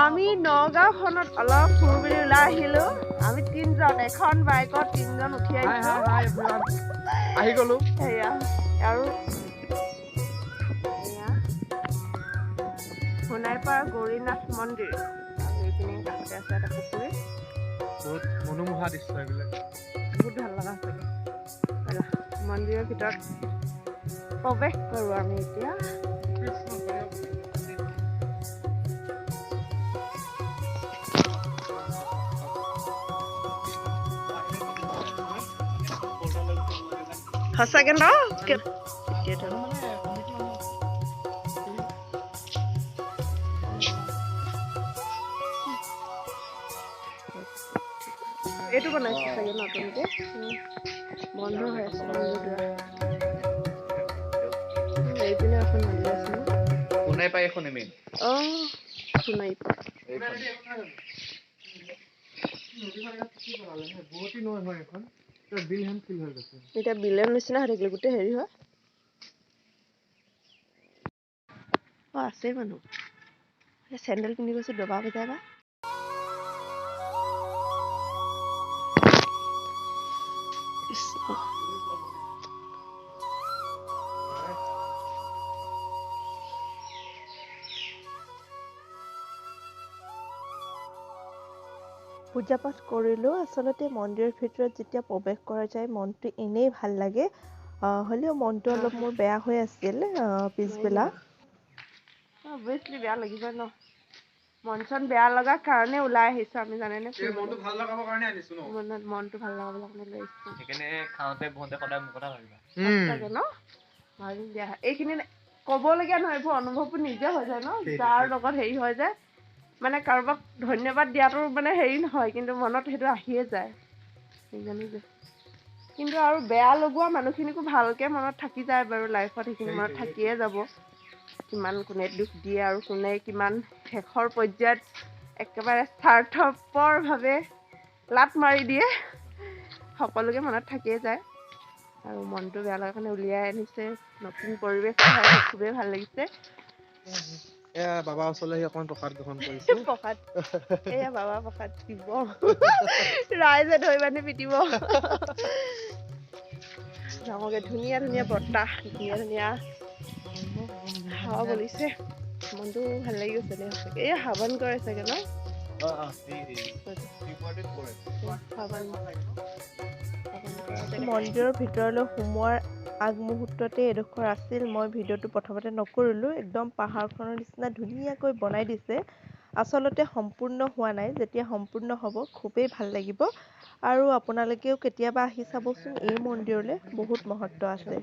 আমি নগাঁওখনত অলপ ফুৰিবলৈ ওলাই আহিলো আমি তিনজন এখন বাইকত তিনজন উঠি আহিছো আহি গলো সেয়া আৰু সোণাইপাৰ গৌৰীনাথ মন্দিৰ আৰু এইপিনে কাষতে আছে এটা পুখুৰী বহুত মনোমোহা দৃশ্য এইবিলাক বহুত ভাল লগা সঁচাকে মন্দিৰৰ ভিতৰত প্ৰৱেশ কৰোঁ আমি এতিয়া সঁচাকে ন এইটো বনাইছে চাগে নতুনকে বন্ধ হৈ আছে এইপিনে এখন মন্দিৰ আছে সোণাই পাই এখন মেইন সোণাই পাই এতিয়া বিলৰ নিচিনা হৈ থাকিলে গোটেই হেৰি হয় আছে মানুহ চেণ্ডেল পিন্ধি গৈছো দবা বজাই বা পূজা পাঠ কৰিলোঁ আচলতে মন্দিৰৰ ভিতৰত যেতিয়া প্ৰৱেশ কৰা যায় মনটো এনেই ভাল লাগে হ'লেও মনটো অলপ মোৰ বেয়া হৈ আছিল পিছবেলা অবভিয়াছলি বেয়া লাগিবই ন মন চন বেয়া লগাৰ কাৰণে ওলাই আহিছো আমি জানেনে মনটো ভাল লগাবৰ কাৰণে আনিছো ন মনটো ভাল লগাবৰ কাৰণে লৈ আহিছো সেইকাৰণে খাওঁতে বহোঁতে সদায় মোৰ কথা ভাবিবা সঁচাকে ন ভাবি দিয়া এইখিনি ক'বলগীয়া নহয় এইবোৰ অনুভৱবোৰ নিজে হৈ যায় ন যাৰ লগত হেৰি হৈ যায় মানে কাৰোবাক ধন্যবাদ দিয়াটো মানে হেৰি নহয় কিন্তু মনত সেইটো আহিয়ে যায় কিন্তু আৰু বেয়া লগোৱা মানুহখিনিকো ভালকে মনত থাকি যায় বাৰু লাইফত সেইখিনি মনত থাকিয়ে যাব কিমান কোনে দুখ দিয়ে আৰু কোনে কিমান শেষৰ পৰ্যায়ত একেবাৰে স্বাৰ্থপৰভাৱে লাত মাৰি দিয়ে সকলোকে মনত থাকিয়ে যায় আৰু মনটো বেয়া লগাৰ কাৰণে উলিয়াই আনিছে নতুন পৰিৱেশ খুবেই ভাল লাগিছে এয়া বাবা ওচৰলৈ আহি অকণমান প্ৰসাদ গ্ৰহণ কৰিছো প্ৰসাদ এয়া বাবা প্ৰসাদ দিব ৰাইজে ধৰি বান্ধি পিটিব ডাঙৰকে ধুনীয়া ধুনীয়া বতাহ ধুনীয়া ধুনীয়া হাৱা বলিছে মনটো ভাল লাগি গৈছে দে সঁচাকে এই হাৱন কৰে চাগে ন মন্দিৰৰ ভিতৰলৈ সোমোৱাৰ আগমুহূৰ্ততে এডোখৰ আছিল মই ভিডিঅ'টো প্ৰথমতে নকৰিলোঁ একদম পাহাৰখনৰ নিচিনা ধুনীয়াকৈ বনাই দিছে আচলতে সম্পূৰ্ণ হোৱা নাই যেতিয়া সম্পূৰ্ণ হ'ব খুবেই ভাল লাগিব আৰু আপোনালোকেও কেতিয়াবা আহি চাবচোন এই মন্দিৰলৈ বহুত মহত্ব আছে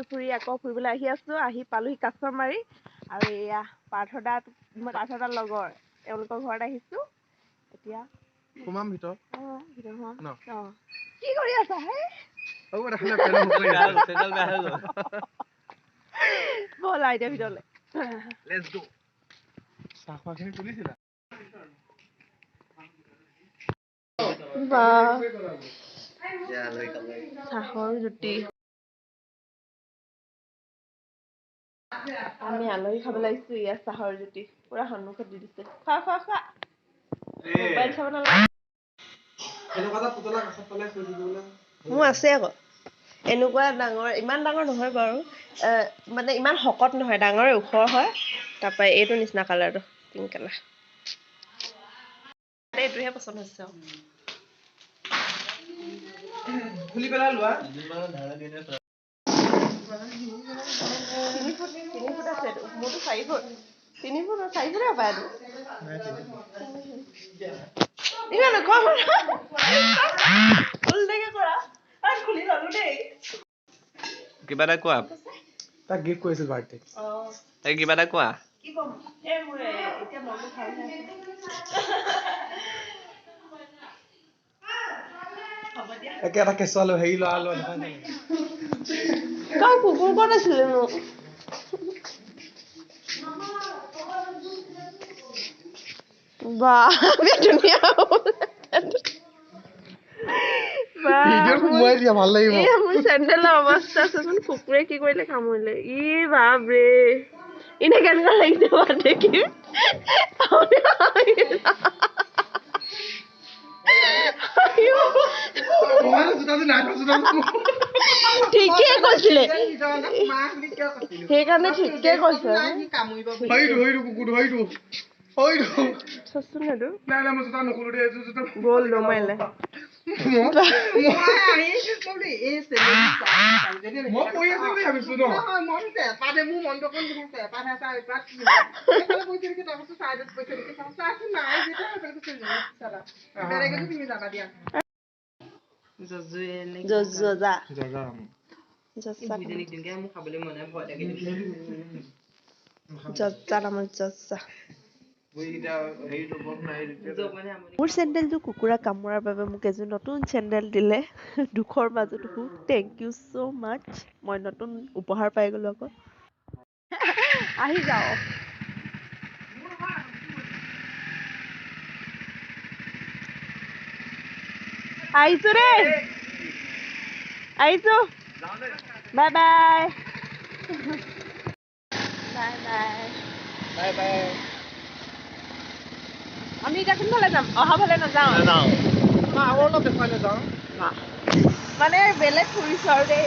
ফুৰি আকৌ ফুৰিবলৈ আহি আছো আহি পালোহি কাছমাৰী আৰু এয়া পাৰ্থদাৰ লগৰ এওঁলোকৰ ঘৰত আহিছো এতিয়া সোমাম ভিতৰত কি কৰি আছা হে ব'লা এতিয়া ভিতৰলৈ চাহপাতখিনি তুলিছিলা চাহৰ জুতি আমি আলহী খাবলৈ আহিছো ইয়াত চাহৰ জুতি পুৰা সন্মুখত দি দিছে খোৱা খোৱা খোৱা মোবাইল চাব নালাগে মোৰ আছে আকৌ এনেকুৱা ডাঙৰ ইমান ডাঙৰ নহয় বাৰু মানে ইমান শকত নহয় ডাঙৰ ওখ হয় তাৰপৰা এইটো নিচিনা কালাৰটো পিংক কালাৰ এইটোহে পচন্দ হৈছে খুলি পেলাই লোৱা 3 ফুট আছে মোৰতো 4 ফুট 3 ফুট 4 ফুটে পায় এইটো ইমান কম উল্টাকে কৰা খুলি ললো দেই কিবা এটা কোৱা তাক গিফ্ট কৰিছিল বাৰ্থডে এই কিবা এটা কোৱা কি কম এই মোৰ এতিয়া মনটো ভাল হৈ একে এটা কেঁচুৱা লৈ হেৰি লৰা লৈ কাৰ কুকুৰ ক'ত আছিলে নো বাহ ধুনীয়া মোৰ চেণ্ডেলৰ অৱস্থা চোন কুকুৰে কি কৰিলে কামুৰিলে ই বাপৰে এনে কেনেকুৱা লাগিছে বাদ দেখি ঠিকে কৈছিলে সেইকাৰণে ঠিকে কৈছে গ'ল দমাইলে মোৰ চেণ্ডেলটো কুকুৰা কামোৰাৰ বাবে মোক এযোৰ নতুন চেণ্ডেল দিলে দুখৰ মাজত থেংক ইউ ছ' মাছ মই নতুন উপহাৰ পাই গ'লো আকৌ আহি যাওঁ আহিছো ৰে আহিছো bye bye bye bye bye bye আমি এতিয়া কোনফালে যাম অহা ফালে নাযাওঁ মানে বেলেগ ফুৰিছো আৰু দেই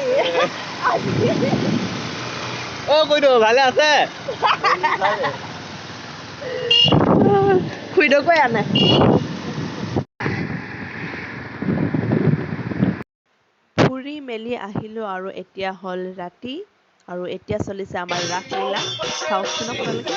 কৈতো ভালে আছে খুইদকৈ আনে ফুৰি মেলি আহিলো আৰু এতিয়া হ'ল ৰাতি আৰু এতিয়া চলিছে আমাৰ ৰাসলীলা চাওকচোন আপোনালোকে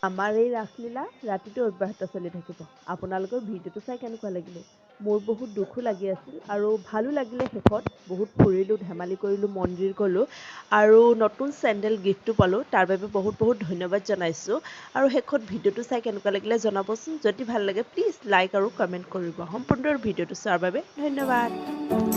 আমাৰ এই ৰাসলীলা ৰাতিটো অব্যাহত চলি থাকিব আপোনালোকৰ ভিডিঅ'টো চাই কেনেকুৱা লাগিলে মোৰ বহুত দুখো লাগি আছিল আৰু ভালো লাগিলে শেষত বহুত ফুৰিলোঁ ধেমালি কৰিলোঁ মন্দিৰ গ'লোঁ আৰু নতুন চেণ্ডেল গিফ্টটো পালোঁ তাৰ বাবে বহুত বহুত ধন্যবাদ জনাইছোঁ আৰু শেষত ভিডিঅ'টো চাই কেনেকুৱা লাগিলে জনাবচোন যদি ভাল লাগে প্লিজ লাইক আৰু কমেণ্ট কৰিব সম্পূৰ্ণ ভিডিঅ'টো চোৱাৰ বাবে ধন্যবাদ